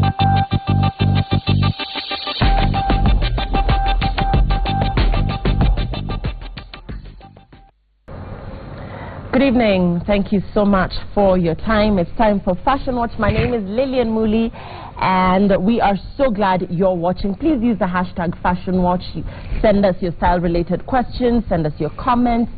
Good evening. Thank you so much for your time. It's time for Fashion Watch. My name is Lillian Muli, and we are so glad you're watching. Please use the hashtag Fashion Watch. Send us your style-related questions. Send us your comments.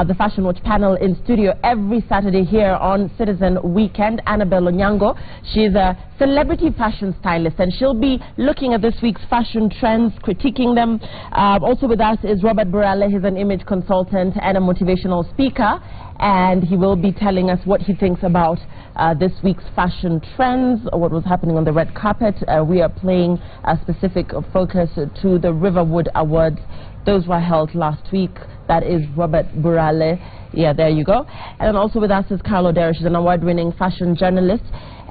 The Fashion Watch panel in studio every Saturday here on Citizen Weekend. Annabelle Onyango, she's a celebrity fashion stylist, and she'll be looking at this week's fashion trends, critiquing them. Also with us is Robert Burale. He's an image consultant and a motivational speaker, and he will be telling us what he thinks about this week's fashion trends, what was happening on the red carpet. We are playing a specific focus to the Riverwood Awards. Those were held last week. That is Robert Burale. Yeah, there you go. And then also with us is Carlo Dera. She's an award-winning fashion journalist,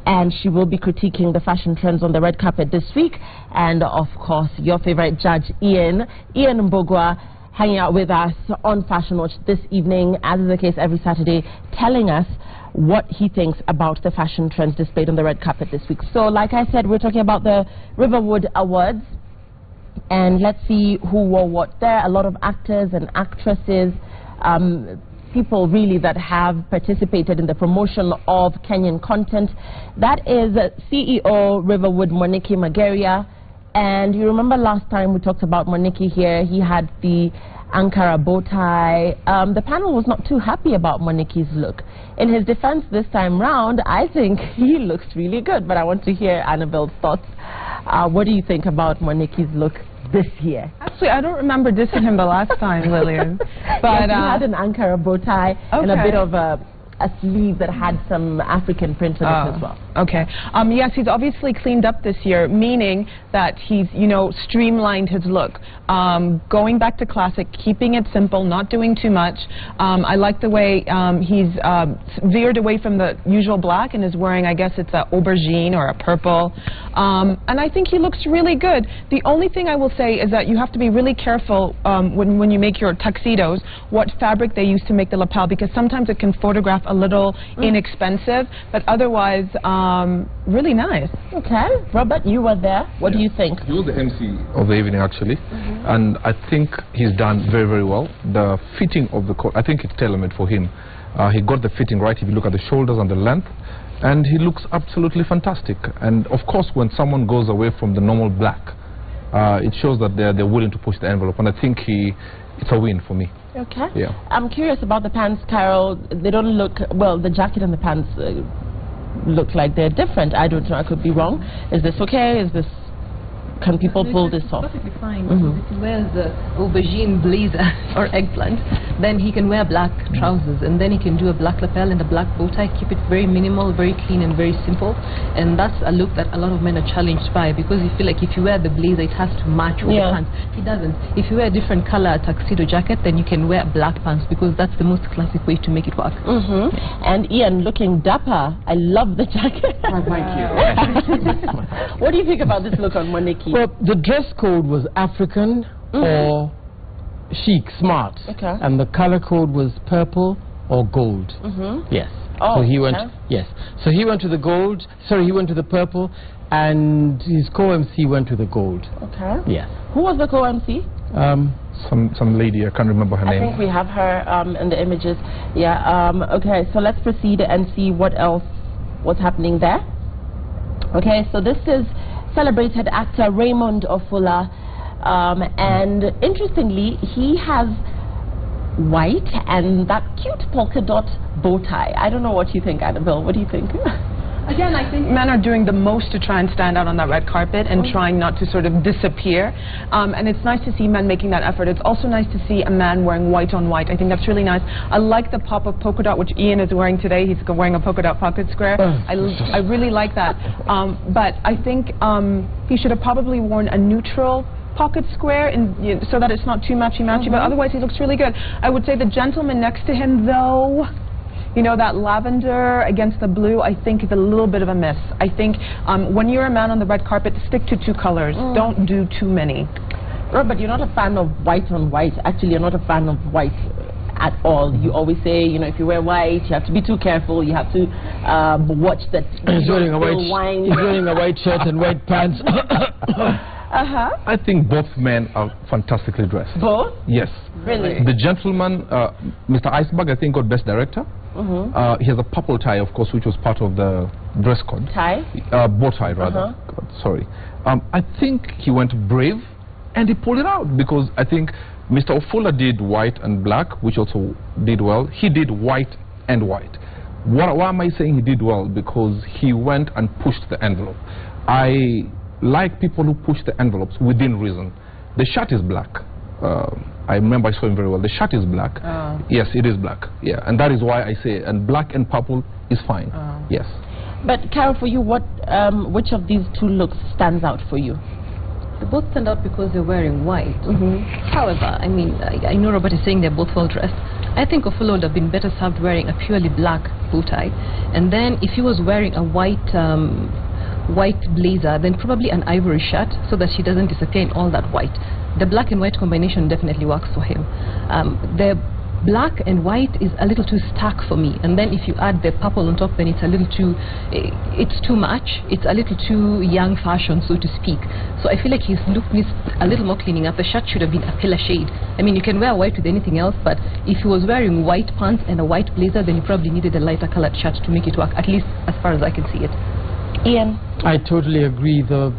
and she will be critiquing the fashion trends on the red carpet this week. And of course, your favorite judge, Ian Mbogwa, hanging out with us on Fashion Watch this evening, as is the case every Saturday, telling us what he thinks about the fashion trends displayed on the red carpet this week. So, like I said, we're talking about the Riverwood Awards. And let's see who wore what there. A lot of actors and actresses, people really that have participated in the promotion of Kenyan content. That is CEO Riverwood, Mwaniki Mageria. And you remember last time we talked about Mwaniki here, he had the Ankara bow tie. The panel was not too happy about Mwaniki's look. In his defense this time round, I think he looks really good, but I want to hear Annabelle's thoughts. What do you think about Mwaniki's look this year? Actually, I don't remember dissing him the last time, Lillian. But yes, he had an Ankara bow tie and a bit of a sleeve that had some African print on it as well. Okay. Yes, he's obviously cleaned up this year, meaning that he's, you know, streamlined his look. Going back to classic, keeping it simple, not doing too much. I like the way he's veered away from the usual black and is wearing, I guess it's an aubergine or a purple. And I think he looks really good. The only thing I will say is that you have to be really careful when you make your tuxedos, what fabric they use to make the lapel, because sometimes it can photograph a little inexpensive, but otherwise really nice. Okay. Robert, you were there. What do you think? He was the MC of the evening, actually, and I think he's done very, very well. The fitting of the coat, I think it's tailor-made for him. He got the fitting right if you look at the shoulders and the length, and he looks absolutely fantastic. And of course, when someone goes away from the normal black, it shows that they're willing to push the envelope, and I think it's a win for me. Okay. Yeah. I'm curious about the pants, Carol. They don't look, well, the jacket and the pants look like they're different. I don't know, I could be wrong. Is this okay? Is this, can people pull this off? Perfectly fine. If he wears the aubergine blazer or eggplant, then he can wear black trousers, and then he can do a black lapel and a black bow tie, keep it very minimal, very clean and very simple. And that's a look that a lot of men are challenged by, because you feel like if you wear the blazer it has to match with the pants. It doesn't. If you wear a different color tuxedo jacket, then you can wear black pants, because that's the most classic way to make it work. And Ian, looking dapper. I love the jacket. Oh, thank you. What do you think about this look on Mwaniki? Well, the dress code was African or chic, smart. And the color code was purple or gold. Yes. Oh, so he went, yes. So he went to the gold, sorry, he went to the purple, and his co-MC went to the gold. Okay. Yes. Who was the co-MC? Some lady, I can't remember her name. I think we have her in the images. Yeah. Okay, so let's proceed and see what else was happening there. Okay, so this is celebrated actor Raymond Ofula, and interestingly, he has white and that cute polka dot bow tie. I don't know what you think, Annabelle. What do you think? Again, I think men are doing the most to try and stand out on that red carpet and trying not to sort of disappear. And it's nice to see men making that effort. It's also nice to see a man wearing white on white. I think that's really nice. I like the pop of polka dot, which Ian is wearing today. He's wearing a polka dot pocket square. I really like that. But I think he should have probably worn a neutral pocket square, and so that it's not too matchy-matchy, but otherwise he looks really good. I would say the gentleman next to him, though, you know, that lavender against the blue, I think is a little bit of a miss. I think when you're a man on the red carpet, stick to 2 colors. Don't do too many. Robert, you're not a fan of white on white. Actually, you're not a fan of white at all. You always say, you know, if you wear white, you have to be too careful. You have to watch that. He's wearing a white shirt and white pants. I think both men are fantastically dressed. Both? Yes. Really? The gentleman, Mr. Iceberg, I think got Best Director. He has a purple tie, of course, which was part of the dress code. Tie? Bow tie, rather. God, sorry. I think he went brave, and he pulled it out, because I think Mr. Ofula did white and black, which also did well. He did white and white. Why am I saying he did well? Because he went and pushed the envelope. I like people who push the envelopes within reason. The shirt is black. I remember I saw him very well. The shirt is black. Yes, it is black. Yeah, and that is why I say, and black and purple is fine. Yes. But Carol, for you, which of these two looks stands out for you? They both stand out because they're wearing white. However, I mean, I know Robert is saying they're both well dressed. I think Ofula would have been better served wearing a purely black bow tie, and then if he was wearing a white blazer, then probably an ivory shirt, so that she doesn't disappear in all that white. The black and white combination definitely works for him. The black and white is a little too stark for me, and then if you add the purple on top, then it's a little too, it's too much. It's a little too young fashion, so to speak. So I feel like his look needs a little more cleaning up. The shirt should have been a paler shade. I mean, you can wear white with anything else, but if he was wearing white pants and a white blazer, then he probably needed a lighter colored shirt to make it work, at least as far as I can see it. Ian? I totally agree. The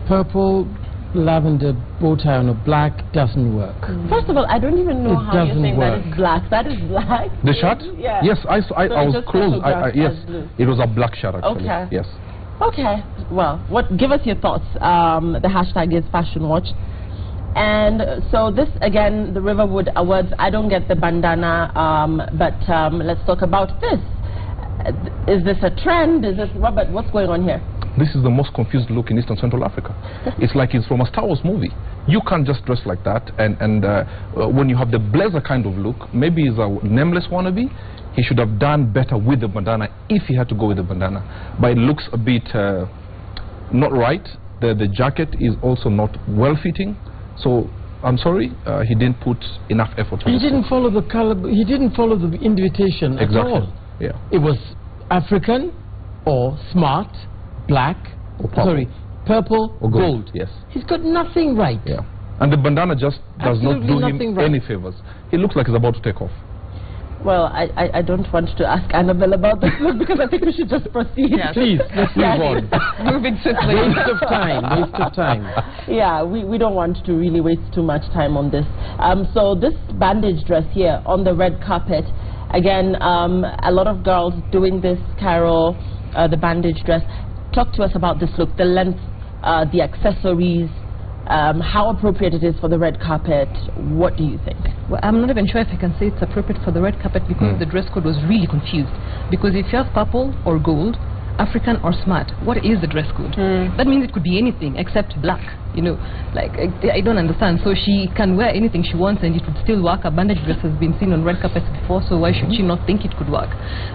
purple lavender bow tie on a black doesn't work. First of all, I don't even know how you're saying that is black. That is black. The shirt? Yeah. Yes, I was close. Yes, it was a black shirt actually. Okay. Yes. Okay. Well, give us your thoughts. The hashtag is Fashion Watch. And so this, again, the Riverwood Awards, I don't get the bandana, but let's talk about this. Is this a trend? Is this, Robert, what's going on here? This is the most confused look in Eastern Central Africa. It's like it's from a Star Wars movie. You can't just dress like that. And when you have the blazer kind of look, maybe he's a nameless wannabe. He should have done better with the bandana if he had to go with the bandana. But it looks a bit not right. The jacket is also not well-fitting. So I'm sorry, he didn't put enough effort. He didn't follow the color. He didn't follow the invitation at all. Yeah. It was African or smart, black, or purple. Purple or gold. Yes. He's got nothing right. Yeah. And the bandana just does not do him any favors. He looks like he's about to take off. Well, I don't want to ask Annabelle about this look, because I think we should just proceed. Yeah, please, let's move on. Moving swiftly. Waste of time, waste of time. Yeah, we don't want to really waste too much time on this. So this bandage dress here on the red carpet, again, a lot of girls doing this, Carol, the bandage dress. Talk to us about this look, the length, the accessories, how appropriate it is for the red carpet. What do you think? Well, I'm not even sure if I can say it's appropriate for the red carpet, because the dress code was really confused. Because if you have purple or gold, African or smart, what is the dress code? That means it could be anything except black. You know, like I don't understand. So she can wear anything she wants and it would still work. A bandage dress has been seen on red carpets before, so why should she not think it could work?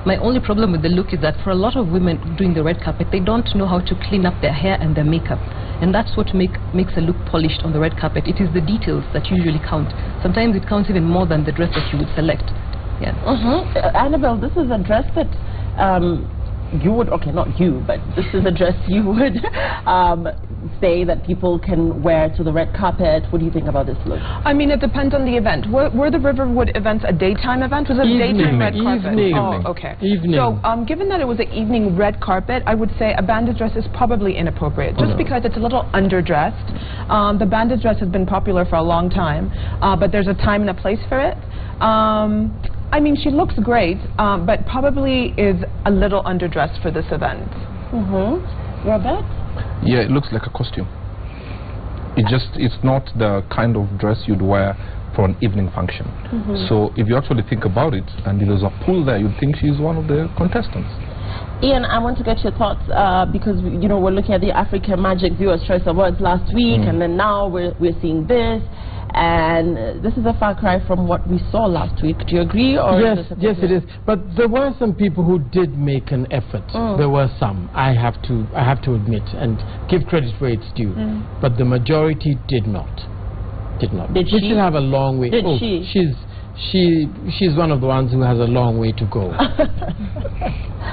My only problem with the look is that for a lot of women doing the red carpet, they don't know how to clean up their hair and their makeup. And that's what makes a look polished on the red carpet. It is the details that usually count. Sometimes it counts even more than the dress that you would select. Yeah. Annabelle, this is a dress that you would, okay, not you, but this is a dress you would say that people can wear to the red carpet. What do you think about this look? I mean, it depends on the event. Were the Riverwood events a daytime event? Was it a daytime red carpet? Evening. Oh, okay. Evening. So, given that it was an evening red carpet, I would say a bandage dress is probably inappropriate, just because it's a little underdressed. The bandage dress has been popular for a long time, but there's a time and a place for it. I mean, she looks great, but probably is a little underdressed for this event. Robert? Yeah, it looks like a costume. It's not the kind of dress you'd wear for an evening function. So if you actually think about it, and there's a pool there, you'd think she's one of the contestants. Ian, I want to get your thoughts, because you know, we're looking at the African Magic Viewers' Choice Awards last week, and then now we're seeing this. And this is a far cry from what we saw last week. Do you agree? Or yes, yes, it is. But there were some people who did make an effort. There were some. I have to admit and give credit where it's due. But the majority did not. Did not. Did we she? still have a long way. Did she? she's one of the ones who has a long way to go.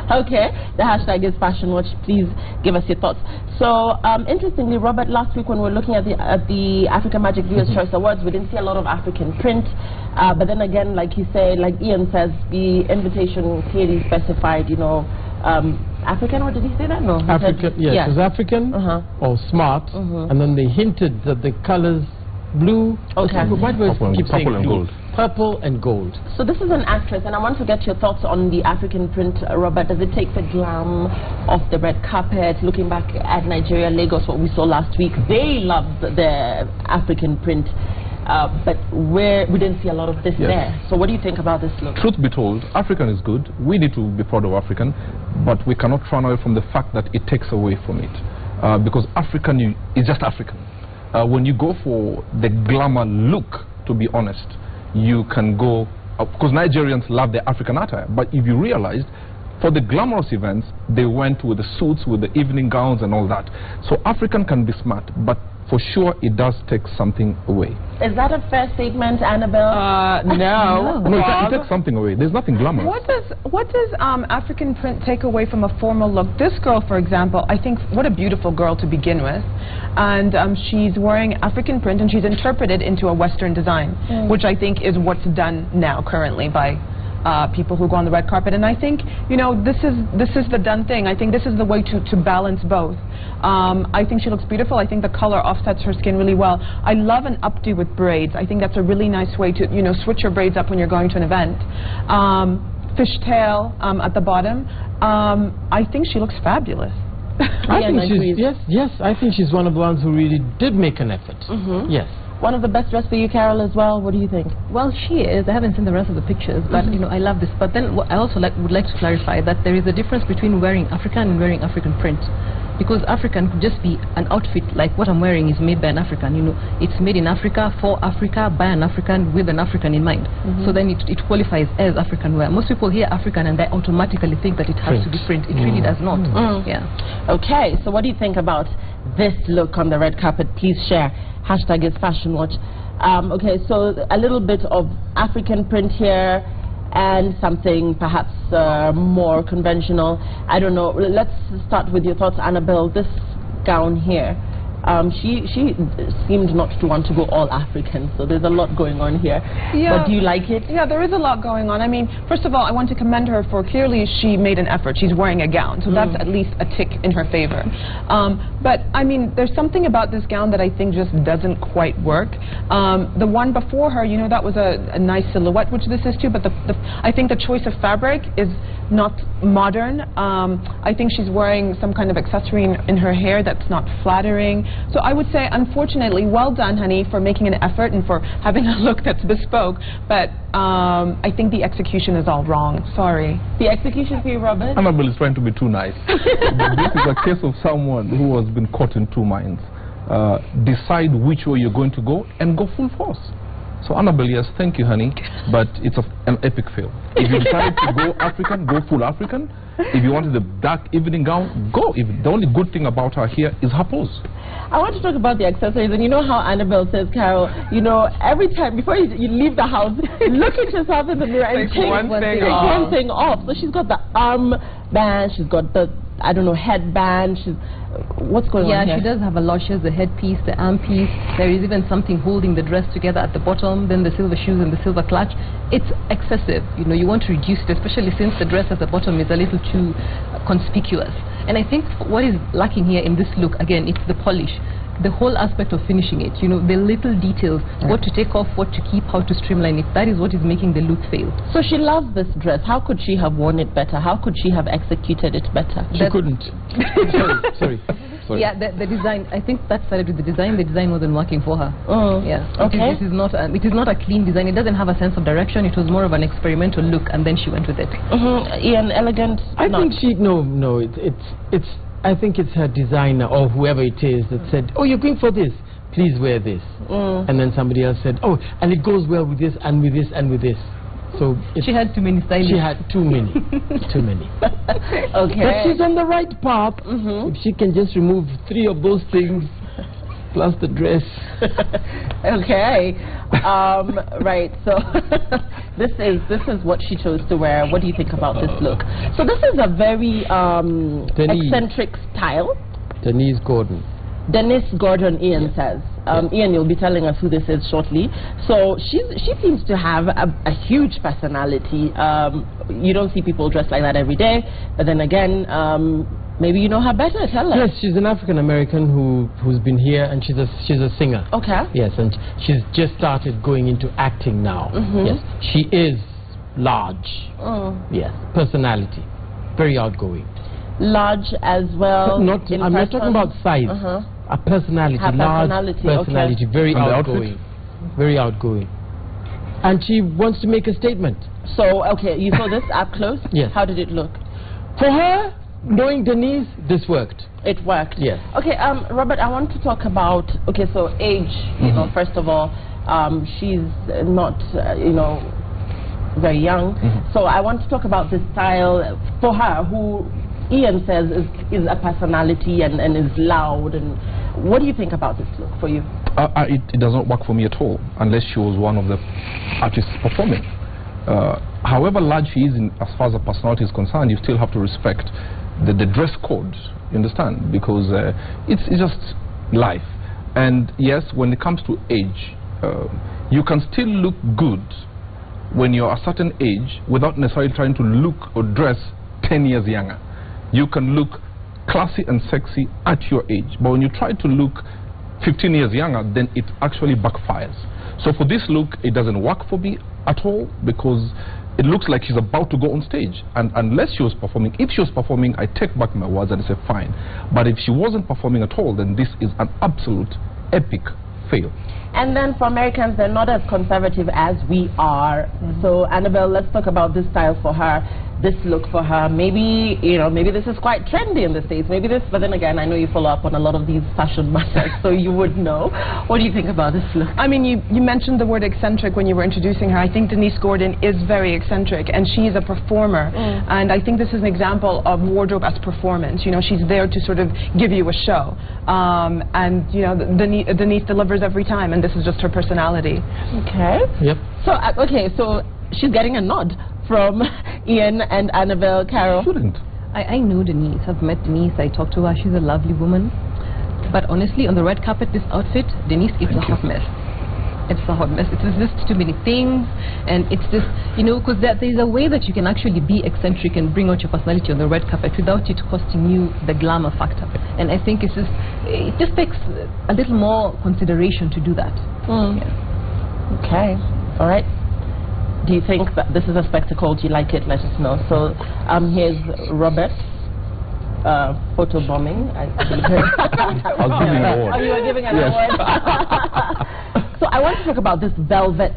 Okay, the hashtag is Fashion Watch. Please give us your thoughts. So, interestingly, Robert, last week when we were looking at the African Magic Viewers' Choice Awards, we didn't see a lot of African print. But then again, like you say, like Ian says, the invitation clearly specified, you know, African, or did he say that? No. African, yes, it was African or smart, and then they hinted that the colors blue, purple and gold. Purple and gold. So this is an actress, and I want to get your thoughts on the African print, Robert. Does it take the glam off the red carpet? Looking back at Nigeria, Lagos, what we saw last week, they loved the African print, but we didn't see a lot of this there. So what do you think about this look? Truth be told, African is good. We need to be proud of African, but we cannot run away from the fact that it takes away from it. Because African is just African. When you go for the glamour look, to be honest, you can go, because Nigerians love their African attire, but if you realized, for the glamorous events, they went with the suits, with the evening gowns and all that. So African can be smart, but for sure it does take something away. Is that a fair statement, Annabelle? No. No, it takes something away. There's nothing glamorous. What does African print take away from a formal look? This girl, for example, I think, what a beautiful girl to begin with. And she's wearing African print, and she's interpreted into a Western design, which I think is what's done now currently by people who go on the red carpet. And I think, you know, this is the done thing. I think this is the way to balance both. I think she looks beautiful. I think the color offsets her skin really well. I love an updo with braids. I think that's a really nice way to, you know, switch your braids up when you're going to an event. Fishtail at the bottom. I think she looks fabulous. I think she's, I think she's one of the ones who really did make an effort. Yes. One of the best dressed for you, Carol, as well. What do you think? Well, she is. I haven't seen the rest of the pictures, but you know, I love this. But then I also would like to clarify that there is a difference between wearing African and wearing African print. Because African could just be an outfit like what I'm wearing is made by an African. You know, it's made in Africa, for Africa, by an African, with an African in mind. So then it qualifies as African wear. Most people hear African and they automatically think that it has to be print. It really does not. Yeah. Okay, so what do you think about this look on the red carpet? Please share. Hashtag is Fashion Watch. Okay, so a little bit of African print here and something perhaps more conventional. I don't know. Let's start with your thoughts, Annabelle. This gown here. She seemed not to want to go all African, so there's a lot going on here. Yeah. But do you like it? Yeah, there is a lot going on. I mean, first of all, I want to commend her for clearly she made an effort. She's wearing a gown, so that's at least a tick in her favor. But, I mean, there's something about this gown that I think just doesn't quite work. The one before her, you know, that was a nice silhouette, which this is too, but I think the choice of fabric is not modern. I think she's wearing some kind of accessory in her hair that's not flattering. So I would say, unfortunately, well done, honey, for making an effort and for having a look that's bespoke, but I think the execution is all wrong. Sorry. The execution for you, Robert? Annabelle is trying to be too nice. This is a case of someone who has been caught in two minds. Decide which way you're going to go and go full force. So Annabelle, yes, thank you, honey, but it's an epic fail. If you decided to go African, go full African. If you wanted the dark evening gown, go. The only good thing about her here is her pose. I want to talk about the accessories, and you know how Annabelle says, Carol, you know, every time before you leave the house, look at yourself in the mirror and take one thing off. So she's got the arm band, she's got the, I don't know, headband. What's going on here? Yeah, she does have a lot. She has the headpiece, the arm piece. There is even something holding the dress together at the bottom, then the silver shoes and the silver clutch. It's excessive. You know, you want to reduce it, especially since the dress at the bottom is a little too conspicuous. And I think what is lacking here in this look, again, it's the polish. The whole aspect of finishing it, you know, the little details, what to take off, what to keep, how to streamline it, that is what is making the look fail. So she loves this dress. How could she have worn it better? How could she have executed it better? She couldn't. Sorry. Yeah, the design, I think that started with the design wasn't working for her. Yeah. Okay. It is not a clean design. It doesn't have a sense of direction. It was more of an experimental look, and then she went with it. Ian, elegant? I think she, no, it's I think it's her designer or whoever it is that said, oh, you're going for this, please wear this. And then somebody else said, oh, and it goes well with this and with this and with this. So she had too many stylists. She had too many. Too many. Okay. But she's on the right path. If she can just remove 3 of those things plus the dress. Okay. Right. So this is what she chose to wear. What do you think about this look? So this is a very eccentric style. Denise Gordon. Denise Gordon, Ian says. Ian, you'll be telling us who this is shortly. So she seems to have a huge personality. You don't see people dressed like that every day. But then again, maybe you know her better. Tell us. Yes, she's an African American who's been here, and she's a singer. Okay. Yes, and she's just started going into acting now. Yes, she is large. Yes, personality, very outgoing. Large as well. I'm not talking about size. A personality, her large personality, okay. very outgoing, very outgoing, and she wants to make a statement. So, okay, you saw this up close. Yes. How did it look? For her, knowing Denise, this worked. It worked. Yes. Okay, Robert, I want to talk about, okay, so age. You know, first of all, she's not, you know, very young. So I want to talk about the style for her, who Ian says is a personality and is loud. And what do you think about this look for you? It doesn't work for me at all, unless she was one of the artists performing. However large she is, as far as her personality is concerned, you still have to respect the dress code, you understand? Because it's just life. And yes, when it comes to age, you can still look good when you're a certain age without necessarily trying to look or dress 10 years younger. You can look classy and sexy at your age, but when you try to look 15 years younger, then it actually backfires. So for this look, it doesn't work for me at all, because it looks like she's about to go on stage. And unless she was performing, if she was performing, I take back my words and say fine. But if she wasn't performing at all, then this is an absolute epic fail. And then for Americans, they're not as conservative as we are. So Annabelle, let's talk about this style for her, this look for her. Maybe, you know, maybe this is quite trendy in the States. Maybe this, but then again, I know you follow up on a lot of these fashion matters, so you would know. What do you think about this look? I mean, you mentioned the word eccentric when you were introducing her. I think Denise Gordon is very eccentric, and she's a performer. And I think this is an example of wardrobe as performance. You know, she's there to sort of give you a show. And, you know, Denise delivers every time, and this is just her personality. Okay. Yep. So, okay, so she's getting a nod from Ian and Annabelle. Carol? Shouldn't. I know Denise. I've met Denise. I talked to her. She's a lovely woman. But honestly, on the red carpet, this outfit, Denise, it's a hot mess. It's a hot mess. It's just too many things, and it's just, you know, because there's a way that you can actually be eccentric and bring out your personality on the red carpet without it costing you the glamour factor. And I think it just takes a little more consideration to do that. Yeah. Okay. All right. Do you think that this is a spectacle? Do you like it? Let us know. So here's Robert. Photo bombing. I was giving an award. Oh, you were giving an award. So I want to talk about this velvet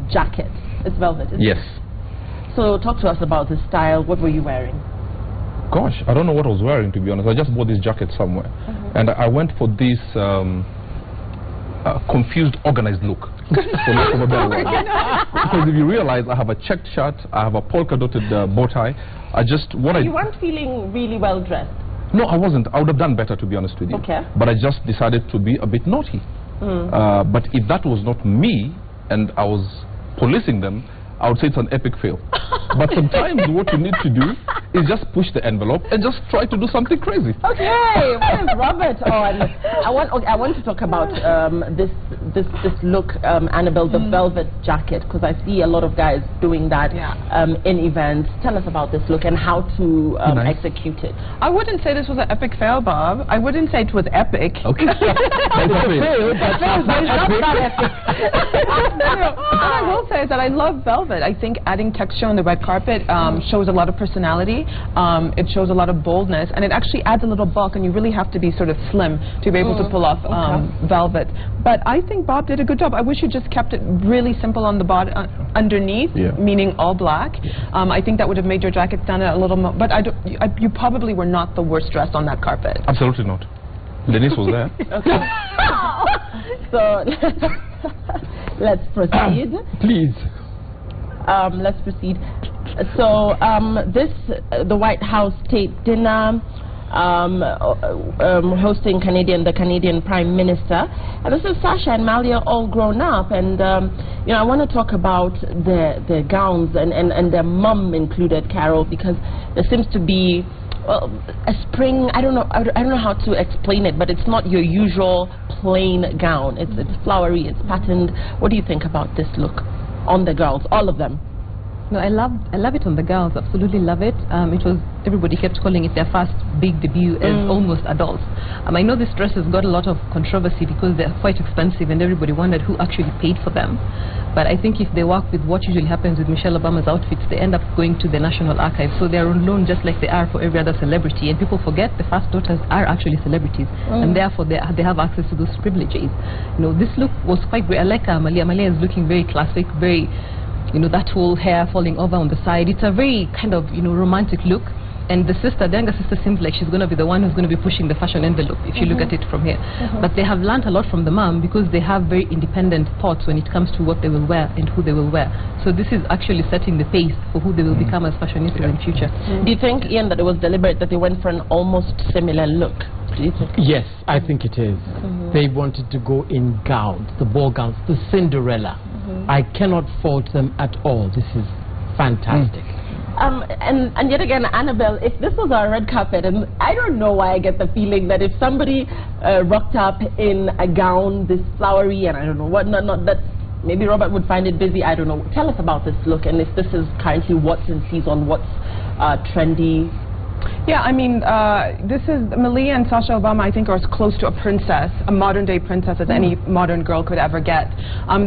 jacket. It's velvet, isn't Yes. it? So talk to us about this style. What were you wearing? Gosh, I don't know what I was wearing, to be honest. I just bought this jacket somewhere. And I went for this confused, organized look. For lack of a better word. Because if you realize, I have a checked shirt, I have a polka-dotted bow tie. You weren't feeling really well dressed. No, I wasn't. I would have done better, to be honest with you. Okay. But I just decided to be a bit naughty. But if that was not me, and I was policing them, I would say it's an epic fail. But sometimes what you need to do is just push the envelope and just try to do something crazy. Okay, where's Robert? Oh, and I want to talk about this look, Annabelle, the velvet jacket, because I see a lot of guys doing that in events. Tell us about this look and how to execute it. I wouldn't say this was an epic fail, Bob. I wouldn't say it was epic. Okay. What I will say is that I love velvet. I think adding texture on the red carpet shows a lot of personality. It shows a lot of boldness, and it actually adds a little bulk, and you really have to be sort of slim to be able to pull off velvet. But I think Bob did a good job. I wish you just kept it really simple on the bottom, underneath, meaning all black. I think that would have made your jacket stand out a little more. But you probably were not the worst dressed on that carpet. Absolutely not. Denise was there. Okay. So let's proceed. Please. Let's proceed. So the White House State Dinner. hosting the Canadian Prime Minister. And this is Sasha and Malia all grown up. And, you know, I want to talk about their gowns and their mum included, Carol, because there seems to be a spring. I don't know how to explain it, but it's not your usual plain gown. It's flowery, it's patterned. What do you think about this look on the girls, all of them? No, I love it on the girls. Absolutely love it. Everybody kept calling it their first big debut as almost adults. I know this dress has got a lot of controversy because they're quite expensive, and everybody wondered who actually paid for them. But I think if they work with what usually happens with Michelle Obama's outfits, they end up going to the National Archive. So they're on loan just like they are for every other celebrity. And people forget the first daughters are actually celebrities, and therefore they have access to those privileges. You know, this look was quite great. I like Malia. Malia is looking very classic, very, you know, that whole hair falling over on the side. It's a very kind of, you know, romantic look. And the younger sister seems like she's going to be the one who's going to be pushing the fashion envelope, if you look at it from here. But they have learned a lot from the mom because they have very independent thoughts when it comes to what they will wear and who they will wear. So this is actually setting the pace for who they will become as fashionistas in future. Do you think, Ian, that it was deliberate that they went for an almost similar look? Do you think? Yes, I think it is. They wanted to go in gowns, the ball gowns, the Cinderella. I cannot fault them at all. This is fantastic. And yet again, Annabelle, if this was our red carpet, and I don't know why I get the feeling that if somebody rocked up in a gown this flowery, and I don't know what, not that maybe Robert would find it busy, I don't know. Tell us about this look, and if this is currently what's in season, what's trendy. Yeah, I mean, this is Malia and Sasha Obama, I think, are as close to a princess, a modern-day princess, as any modern girl could ever get.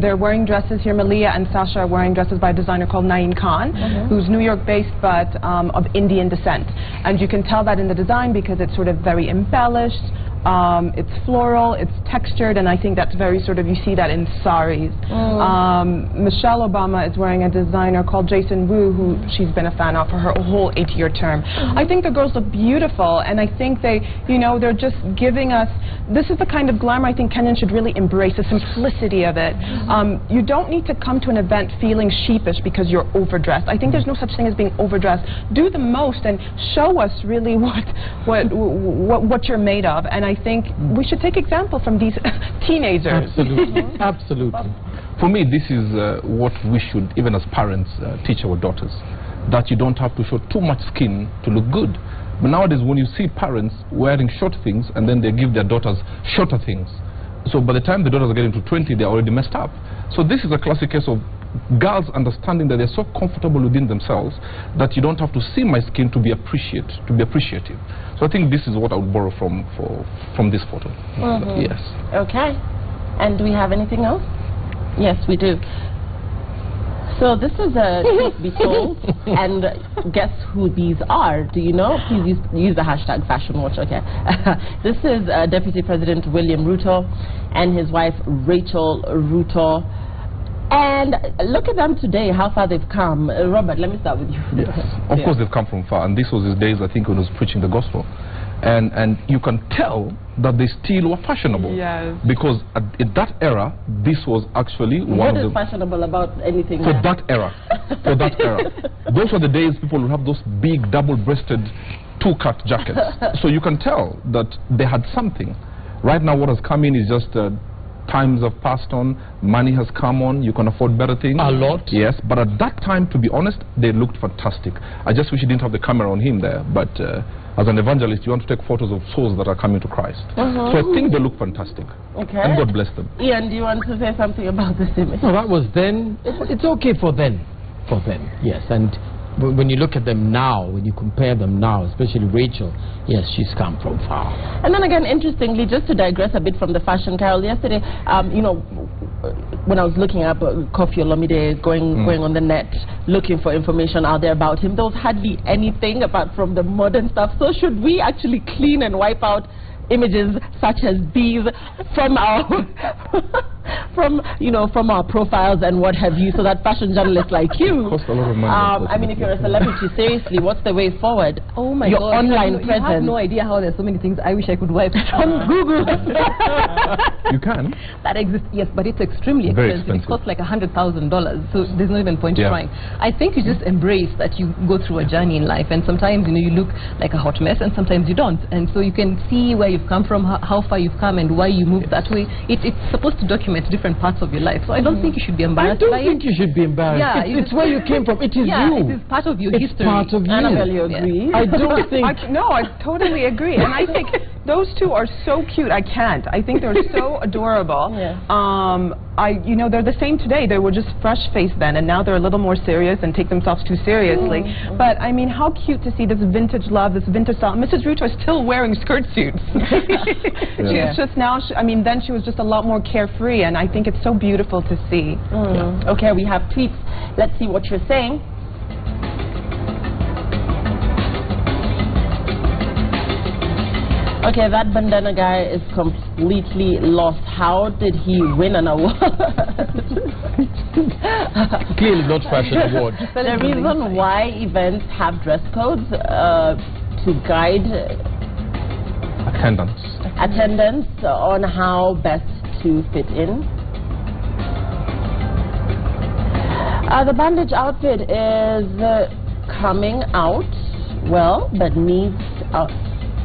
They're wearing dresses here. Malia and Sasha are wearing dresses by a designer called Naeem Khan, who's New York-based but of Indian descent. And you can tell that in the design because it's sort of very embellished. It's floral, it's textured, and I think that's very sort of, you see that in saris. Michelle Obama is wearing a designer called Jason Wu, who she's been a fan of for her whole 8-year term. I think the girls look beautiful, and I think they, you know, they're just giving us, this is the kind of glamour I think Kenyan should really embrace, the simplicity of it. You don't need to come to an event feeling sheepish because you're overdressed. I think there's no such thing as being overdressed. Do the most and show us really what you're made of. And I think we should take example from these teenagers. Absolutely. Absolutely. For me, this is what we should, even as parents, teach our daughters. That you don't have to show too much skin to look good. But nowadays, when you see parents wearing short things and then they give their daughters shorter things, so by the time the daughters are getting to 20, they're already messed up. So this is a classic case of girls understanding that they're so comfortable within themselves that you don't have to see my skin to be appreciative. So I think this is what I would borrow from this photo. Yes. Okay. And do we have anything else? Yes, we do. So this is a truth be told, and guess who these are? Do you know? Please use the hashtag FashionWatch. Okay. This is Deputy President William Ruto and his wife Rachel Ruto. And look at them today, how far they've come. Robert, let me start with you. Yes, of course they've come from far, and this was his days, I think, when he was preaching the gospel. And you can tell that they still were fashionable. Yes. Because at that era, this was actually one of the... What is fashionable about anything? For that era. For that era. Those were the days people would have those big double-breasted two-cut jackets. So you can tell that they had something. Right now what has come in is just... times have passed on, money has come on, you can afford better things. A lot. Yes, but at that time, to be honest, they looked fantastic. I just wish he didn't have the camera on him there, but as an evangelist, you want to take photos of souls that are coming to Christ. So I think they look fantastic. Okay. And God bless them. Ian, do you want to say something about this image? No, that was then. It's okay for then. For them, yes. And when you look at them now, when you compare them now, especially Rachel, yes, she's come from far. And then again, interestingly, just to digress a bit from the fashion, Carol, yesterday, you know, when I was looking up Koffi Olomide, going on the net, looking for information out there about him, there was hardly anything apart from the modern stuff. So should we actually clean and wipe out images such as these from our from our profiles and what have you, so that fashion journalists like you. Cost a lot of money. I mean, if you're a celebrity, seriously, what's the way forward? Oh my Your God! online you presence. have no idea how there's so many things I wish I could wipe On Google. You can. that exist. Yes, but it's extremely Very expensive. It expensive. costs like $100,000, so there's no even point Yeah. trying. I think you just embrace that you go through a journey in life, and sometimes you look like a hot mess, and sometimes you don't, and so you can see where you've come from, how far you've come, and why you moved that way. It's supposed to document different parts of your life, so I don't think you should be I embarrassed don't by think it. you should be embarrassed. Yeah, it's where you came from. It is Yeah, you. it is part of your It's history. part of you. Annabelle, you Yeah. agree? I don't think. No, I totally agree. And I think those two are so cute. I can't. I think they're so adorable. Yeah. They're the same today. They were just fresh-faced then, and now they're a little more serious and take themselves too seriously. But, I mean, how cute to see this vintage love, this vintage style. Mrs. Ruto is still wearing skirt suits. She's just now, then she was just a lot more carefree, and I think it's so beautiful to see. Okay, we have tweets. Let's see what you're saying. Okay, that bandana guy is completely lost. How did he win an award? Clearly not fashion award. The reason why events have dress codes to guide attendance on how best to fit in. The bandage outfit is coming out well, but needs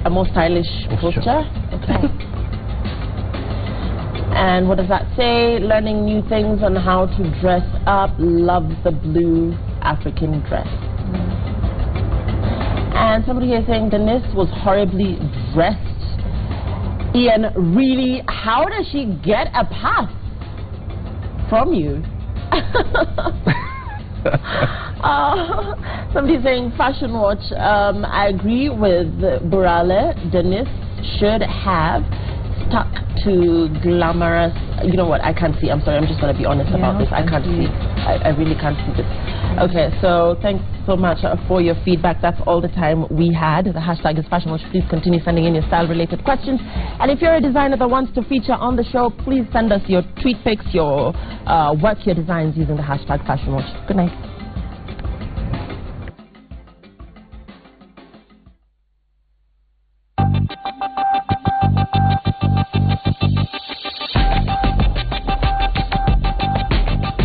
a more stylish posture. Okay. And what does that say? Learning new things on how to dress up. Loves the blue African dress. And somebody here saying Denise was horribly dressed. Ian, really, how does she get a pass from you? Somebody saying Fashion Watch. I agree with Burale. Denise should have stuck to glamorous. You know what? I can't see. I'm sorry. I'm just going to be honest about this. I can't see. I really can't see this. Okay, so thanks so much for your feedback. That's all the time we had. The hashtag is Fashion Watch. Please continue sending in your style-related questions. And if you're a designer that wants to feature on the show, please send us your tweet pics, your work, your designs using the hashtag Fashion Watch. Good night.